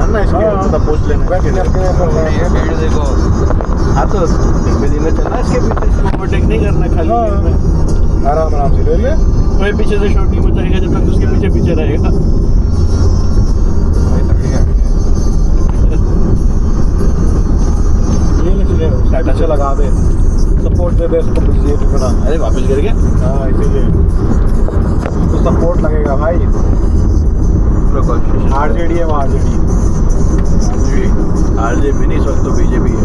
ना इसके, थोड़ा पूछ लेना इसके लिए। भीड़ देखो। हाँ तो धीमे धीमे चलना इसके पीछे, इसको ओवरटेक नहीं करना खाली गेयर में, आराम आराम से ले ले। कोई पीछे से शॉट नहीं बचाएगा जब तक उसके पीछे पीछे रहेगा। पीछे लगा दे, सपोर्ट दे दे इसको पीछे थोड़ा। अरे वापस गिर गया। हाँ इसीलिए तो सपोर्ट लगेगा भाई। आरजेडी है वो, आरजेडी आरजेपी नहीं, इस वक्त तो बीजेपी है।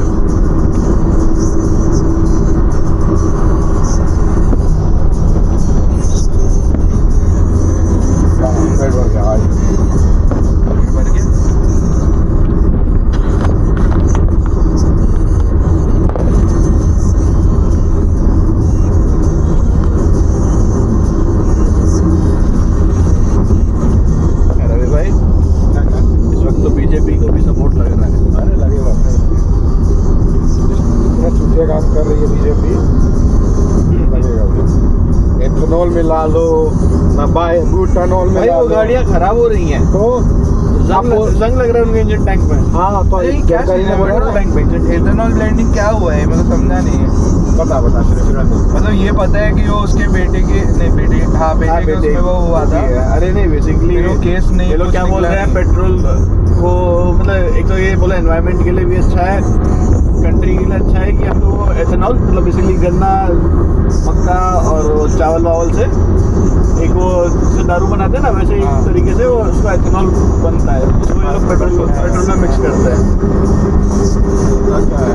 पेट भर गया भाई। बीजेपी को भी सपोर्ट लग रहा है। अरे लगेगा, छुट्टियाँ काम कर रही है बीजेपी, लगेगा भाई। एथेनॉल मिला लो ना, बुटानॉल में भाई वो गाड़ियाँ खराब हो रही हैं तो जंग लग रहा है उनके इंजन टैंक में। हाँ तो क्या टैंक में एथेनॉल ब्लेंडिंग क्या हुआ है, मतलब समझा नहीं है। बता मतलब ये पता है कि वो उसके बेटे के नहीं बेटे हाँ बेटे के उसमें वो हुआ था। अरे नहीं बेसिकली वो केस नहीं, ये लोग क्या बोल रहे हैं, पेट्रोल को मतलब एक तो ये बोला एनवायरनमेंट के लिए भी अच्छा है, कंट्री के लिए अच्छा है कि हम लोग एथेनॉल मतलब बेसिकली गन्ना मक्का और चावल वावल से एक वो जो दारू बनाते हैं ना, वैसे ही तरीके से वो उसका एथेनॉल बनता है, उसको ये लोग पेट्रोल में मिक्स करते हैं। क्या है,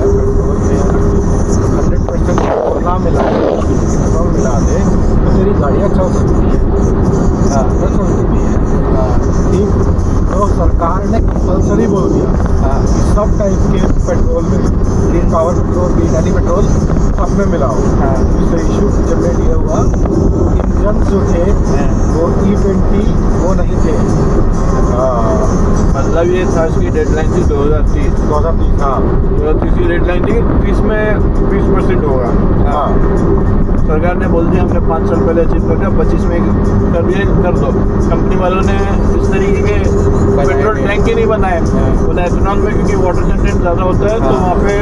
पेट्रोल में 100% ना मिला पेट्रोल मिला दे तो तेरी गाड़ियाँ चल सकती है। हाँ चलती भी है। ठीक, तो सरकार ने कंपल्सरी बोल दिया कि सब टाइप के पेट्रोल में, green power petrol, green any petrol सब में मिलाओ। इससे इशू जनरेट ये हुआ, इंजन जो थे वो E20 वो नहीं थे। मतलब ये था इसकी डेडलाइन थी 2030। 2030 हाँ 2030 की डेडलाइन थी, 30 में 20% होगा। हाँ सरकार ने बोल दिया हमने 5 साल पहले अचीव कर दिया, 25 में कर दिए, कर दो। कंपनी वालों ने इस तरीके के पेट्रोल टैंक ही नहीं बनाए, बोला एथेनॉल में क्योंकि वाटर कंटेंट ज़्यादा होता है तो वहाँ पे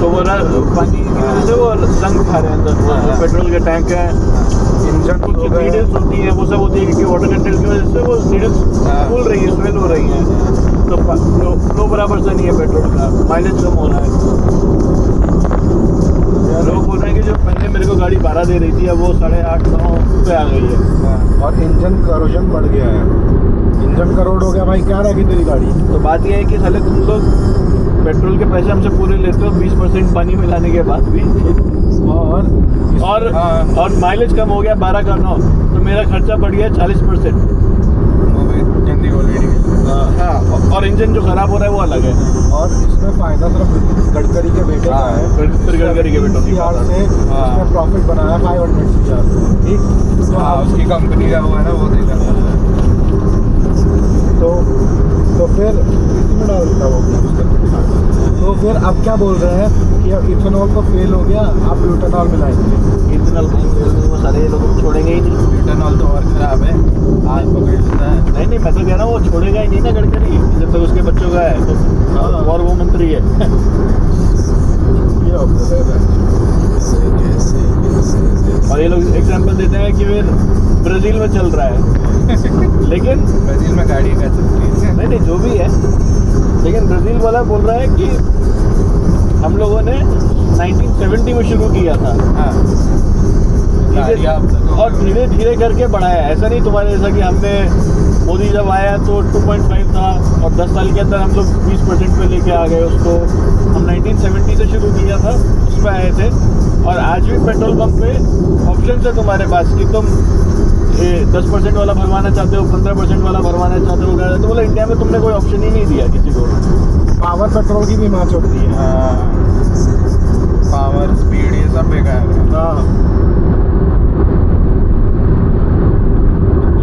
तो वो पानी की वजह से वो जंग खा रहे हैं अंदर। पेट्रोल के टैंक है, इंजन की नीडल्स होती हैं, वो सब होती है क्योंकि वाटर कंटेंट की वजह से वो नीडल्स फूल रही है, स्वेल हो रही हैं, तो फ्लो बराबर से नहीं है पेट्रोल का, माइलेज कम हो रहा है। लोग बोल रहे हैं कि जो पहले मेरे को गाड़ी 12 दे रही थी अब वो 8.5-9 पे आ गई है। और इंजन करोजन बढ़ गया है, इंजन करोड़ हो गया भाई, क्या रहेगी तेरी गाड़ी। तो बात ये है कि साले तुम लोग पेट्रोल के पैसे हमसे पूरे लेते हो 20% पानी मिलाने के बाद भी, और माइलेज कम हो गया 12 का 9, तो मेरा खर्चा बढ़ गया 40%। हाँ, और इंजन जो खराब हो रहा है वो अलग है। और इसमें फायदा सिर्फ गडकरी के बेटे का है, गडकरी के बेटों की CR से इसने प्रॉफिट बनाया 500 CR। ठीक, उसकी कंपनी का वो है ना, वो देता है। तो फिर इसी में डाल देता वो। तो फिर अब क्या बोल रहे हैं कि अब इथेनॉल तो फेल हो गया, आप ब्यूटानॉल मिलाएंगे। इथेनॉल वो सारे लोग छोड़ेंगे ही नहीं। ब्यूटानॉल तो और खराब है, आग पकड़ लेता है। नहीं मैं तो कह रहा हूँ वो छोड़ेगा ही नहीं ना गडकरी, जब तक उसके बच्चों का है तो। और वो मंत्री है। ये और ये लोग एग्जाम्पल देते हैं कि फिर ब्राज़ील में चल रहा है, लेकिन ब्राज़ील में गाड़ी कर सकती है। नहीं जो भी है, लेकिन ब्राज़ील वाला बोल रहा है कि हम लोगों ने 1970 में शुरू किया था। और धीरे धीरे करके बढ़ाया, ऐसा नहीं तुम्हारे जैसा कि हमने मोदी जब आया तो 2.5 था और 10 साल के अंदर हम लोग 20% पे लेके आ गए उसको। हम 1970 से शुरू किया था, उस पर आए थे। और आज भी पेट्रोल पंप पे ऑप्शन है तुम्हारे पास कि तुम 10% वाला भरवाना चाहते हो, 15% वाला भरवाना चाहते हो। तो बोला इंडिया में तुमने कोई ऑप्शन ही नहीं दिया किसी को। पावर पेट्रोल की भी माँ चोटती है। पावर स्पीड ये सब बेकार है। हाँ,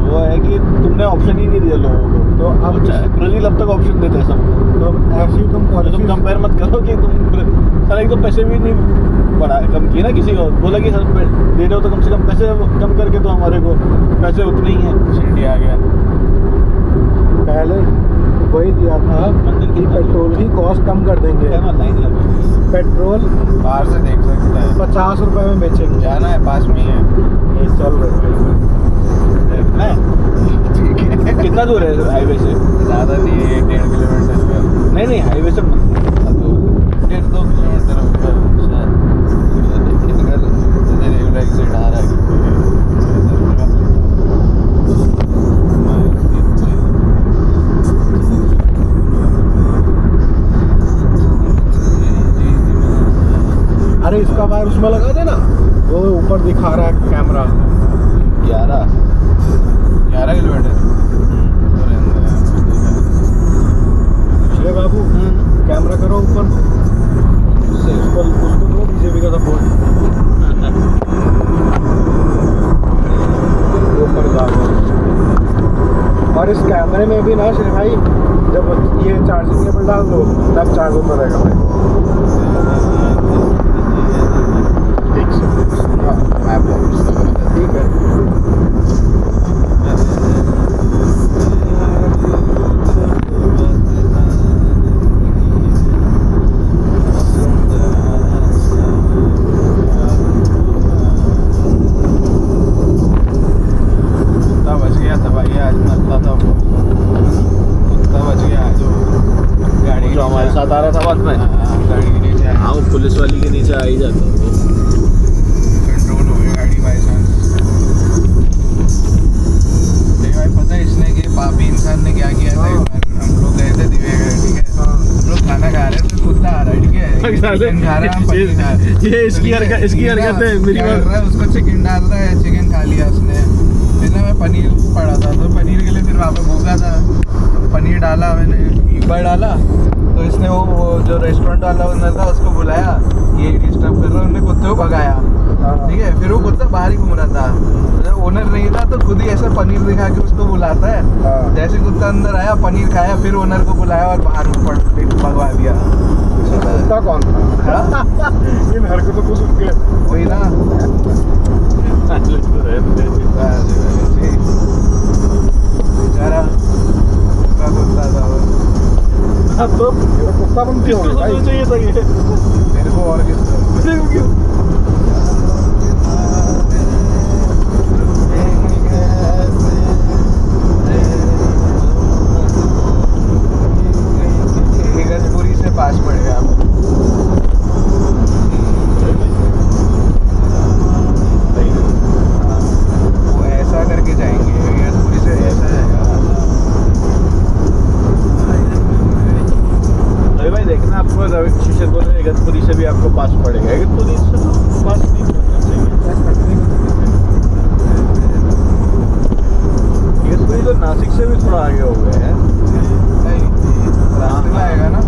वो है कि तुमने ऑप्शन ही नहीं दिया लोगों को। तो अब ब्राज़ील अब तक ऑप्शन देते हैं सबको। तो ऐसी तुम कंपेयर मत करो कि तुम सर एक तो पैसे भी नहीं बढ़ा कम किए ना किसी को, बोला कि सर दे रहे हो तो कम से कम पैसे कम करके तो हमारे को पैसे उतने ही हैं। शिंडी आ गया। पहले वही दिया था मंदिर कि की पेट्रोल की कॉस्ट कम कर देंगे। लाइन लगी पेट्रोल बाहर से देख सकता है। 50 रुपए में बेचेंगे। जाना है, पास में ही है। ये चल रहे है। ठीक है, कितना दूर है हाईवे से? ज़्यादा नहीं है, 1-1.5 किलोमीटर। नहीं हाईवे से 1-2 किलोमीटर ऊपर शायद। इधर रेगुलर एग्जिट आ रहा है। अरे इसका वायर उसमें लगा देना, वो ऊपर दिखा रहा है कैमरा। 11 किलोमीटर। चले बाबू कैमरा करो ऊपर, उसको दो बीजेपी का सपोर्ट। ऊपर जाओ। और इस कैमरे में भी ना श्री भाई, जब ये चार्जिंग केबल डाल दो तब चार्ज होता रहेगा भाई। ठीक है। जो हमारे साथ आ रहा था बाद में, गाड़ी के नीचे हाँ वो पुलिस वाली के नीचे आ ही जाता है वो। कंट्रोल हो गई गाड़ी बाई चांस। भाई पता है इसने कि पापी इंसान ने क्या किया था? एक बार हम लोग गए थे दिव्यागढ़, ठीक है, हम लोग खाना खा रहे थे, कुत्ता आ रहा है, ठीक है, चिकन खा रहा है, हम पनीर खा रहे हैं। ये इसकी हरकत है। मेरी क्या कर बात रहा है, उसको चिकन डाल रहा है, चिकन खा लिया उसने। फिर ना मैं पनीर पड़ा था, तो पनीर के लिए फिर वहाँ पे भूखा था, पनीर डाला मैंने, एक बार डाला तो इसने वो जो रेस्टोरेंट वाला ओनर था उसको बुलाया, ये डिस्टर्ब कर रहा है, उन्होंने कुत्ते को भगाया, ठीक है। फिर वो कुत्ता बाहर ही घूम रहा था, ओनर नहीं था तो खुद ही ऐसे पनीर दिखा के उसको बुलाता है। जैसे कुत्ता अंदर आया, पनीर खाया, फिर ओनर को बुलाया और बाहर ऊपर भगवा दिया। कुत्ता कौन था? इन हरकतों को सुन के वही ना, बेचारा कुत्ता था वो। अब तो कुत्ता बनती किसको होगी भाई। सोचना चाहिए था ये? मेरे को और किसको? देखो क्यों? इगतपुरी से पास पड़ेगा आपको। वो ऐसा करके जाएंगे, इगतपुरी से ऐसा जाएगा। अरे भाई देखना, आपको शीशे को इगतपुरी से भी आपको पास पड़ेगा। इगतपुरी से तो पास नहीं पड़ना चाहिए। इगतपुरी तो नासिक से भी थोड़ा आगे हो गए हैं। नहीं, रास्ते में आएगा ना।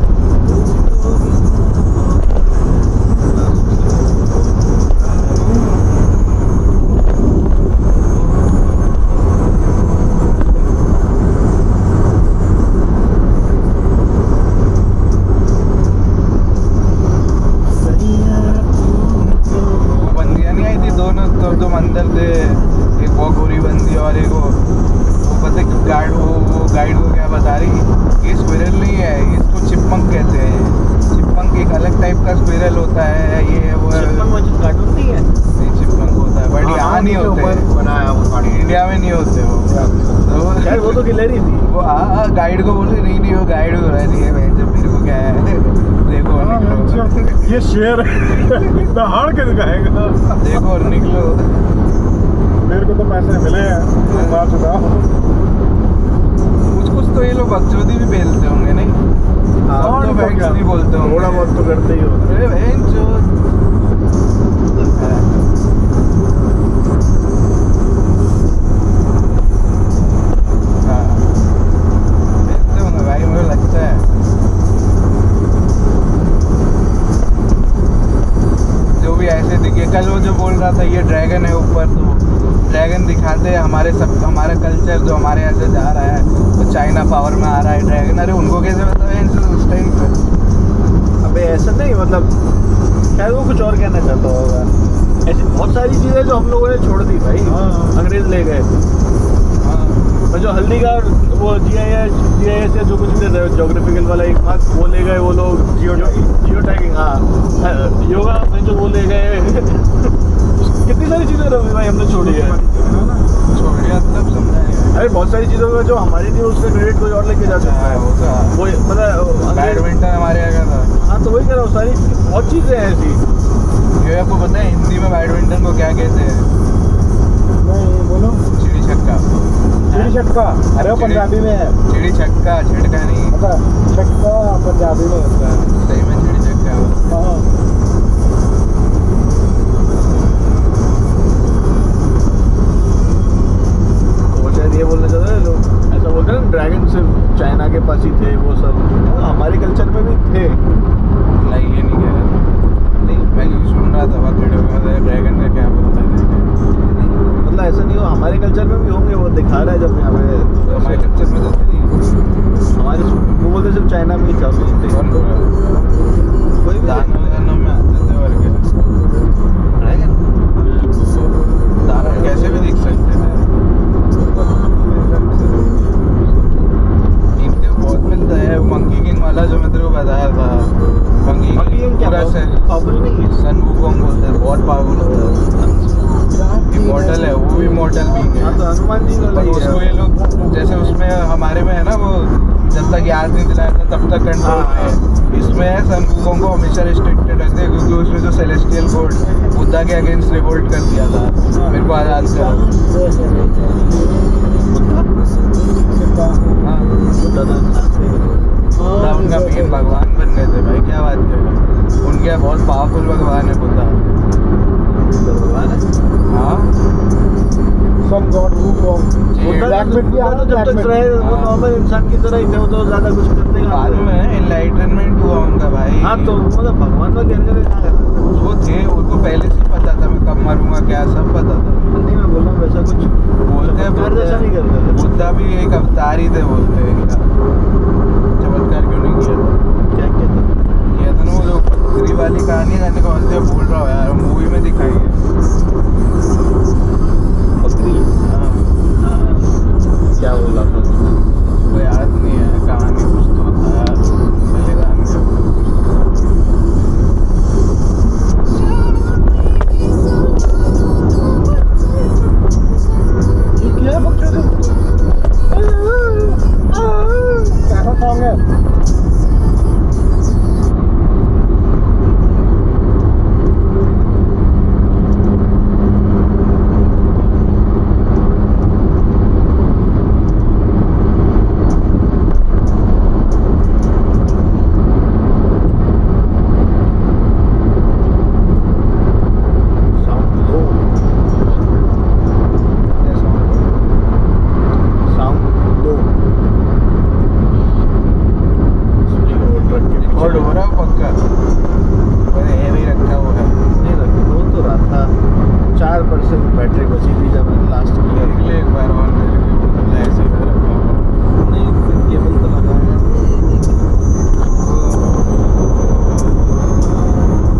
बंदियाँ नहीं आई थी दोनों, तो दो मंदिर थे, एक वो गोरी बंदी और एक वो पता है गाइड, वो गाइड को क्या बता रही, ये स्क्विरल नहीं है, इसको चिपमंक कहते हैं। चिपमंक एक अलग टाइप का स्क्विरल होता है, ये है वो कार्टून नहीं है। नहीं, चिपमंक होता है, बट यहाँ नहीं होते, बनाया वो इंडिया में नहीं होते वो। यार वो तो गिलहरी थी। वो गाइड को बोले नहीं वो गाइड हो रही है भाई, जब मेरे को क्या है देखो और निकलो, ये शेर दहाड़ के दिखाएगा। देखो और निकलो। मेरे को तो पैसे मिले हैं, मार चुका हूँ। कुछ कुछ तो ये लोग बकचोदी भी बेचते होंगे नहीं, और तो तो फैक्ट्स क्या? नहीं बोलते होंगे, थोड़ा बहुत तो करते ही होते हैं। अरे बहन बेचते होंगे भाई, मुझे लगता है। जो भी ऐसे दिखे, कल वो जो बोल रहा था ये ड्रैगन है ऊपर, तो ड्रैगन दिखाते हैं हमारा कल्चर जो हमारे यहाँ से जा रहा है, तो चाइना पावर में आ रहा है ड्रैगन। अरे उनको कैसे पता है उस टाइम पे? अबे ऐसा नहीं, मतलब शायद वो कुछ और कहना चाहता होगा। ऐसी बहुत सारी चीजें जो हम लोगों ने छोड़ दी भाई, हाँ। अंग्रेज ले गए। हाँ, मैं जो हल्दी का वो GIS या जो कुछ देता है जोग्राफिकल वाला एक मार्क वो ले गए वो लोग, जियो टैगिंग, हाँ योगा में जो वो ले गए कितनी सारी चीज़ें रवि भाई हमने छोड़ी है। छोड़िया मतलब समझा नहीं। अरे बहुत सारी चीज़ों का जो हमारी थी उसका क्रेडिट कोई और लेके जा सकता है। वो मतलब बैडमिंटन हमारे यहाँ का था। हाँ तो वही कह रहा हूँ, सारी बहुत चीज़ें हैं ऐसी। ये आपको पता है हिंदी में बैडमिंटन को क्या कहते हैं? नहीं बोलो। चिड़ी छक्का। चिड़ी छक्का, अरे वो पंजाबी में है। चिड़ी छक्का, छिड़का नहीं। अच्छा, छक्का पंजाबी में होता है। सही में चिड़ी छक्का है वो। हाँ। वो शायद ये बोलना चाहते हैं लोग, ऐसा बोलते हैं ना ड्रैगन सिर्फ चाइना के पास ही थे, वो सब हमारे कल्चर में भी थे। नहीं ये नहीं कह रहा था। नहीं मैं क्योंकि सुन रहा था वहाँ खड़े होकर ड्रैगन का क्या बोलता है। मतलब ऐसा नहीं हो, हमारे कल्चर में भी होंगे, वो दिखा रहा है जब यहाँ पे। तो हमारे कल्चर में तो थे। हमारे वो बोलते सिर्फ चाइना में ही था, थे कौन बोल रहा है? कोई भी दानव वानव में आते थे और क्या। ड्रैगन दानव कैसे भी दिख सकते थे। इनके बहुत मिलता है मंकी किंग वाला जो मैं तेरे को बताया था। मंकी किंग क्या पूरा से पावरफुल नहीं है। सन वुकोंग बोलते हैं, बहुत पावरफुल होता है। इमॉर्टल है, वो भी इमॉर्टल बीइंग है। हाँ तो हनुमान जी पर वाला उसको ही ये है। लोग जैसे उसमें हमारे में है ना वो जब तक याद नहीं दिलाया था तब तक कंट्रोल में है। इसमें है सन वुकोंग को हमेशा रिस्ट्रिक्टेड रखते हैं क्योंकि उसमें जो सेलेस्टियल कोड बुद्धा के अगेंस्ट रिवोल्ट कर दिया था। मेरे को आजाद करो। हाँ बुद्धा था। बुद्धा उनका मेन भगवान बन गए थे भाई, क्या बात कर रहे हैं। उनके बहुत पावरफुल भगवान है बुद्धा। भगवान है। हाँ सन गॉड वुकोंग। बुद्धा तो जब तक रहे वो हाँ। नॉर्मल इंसान की तरह ही थे, वो तो ज़्यादा कुछ करते बाद में एनलाइटनमेंट हुआ उनका भाई। हाँ तो मतलब भगवान का क्या करे, वो थे, उनको पहले से पता था मैं कब मरूंगा, क्या सब पता था। नहीं मैं बोल रहा हूँ वैसा कुछ बोलते हैं चमत्कार जैसा नहीं करते थे। बुद्धा भी एक अवतार ही थे बोलते हैं इनका। चमत्कार क्यों नहीं किया था? क्या कहते किया था ना वो जो बकरी वाली कहानी कहने को बोलते भूल रहा हो यार, मूवी में दिखाई है। बकरी हाँ क्या बोला था? वो याद नहीं है, कहानी कुछ तो था बलिदान का। ये क्या है बच्चों से? कैसा सॉन्ग है? साउंड लो, साउंड लो। ट्रक के रिकॉर्ड हो रहा है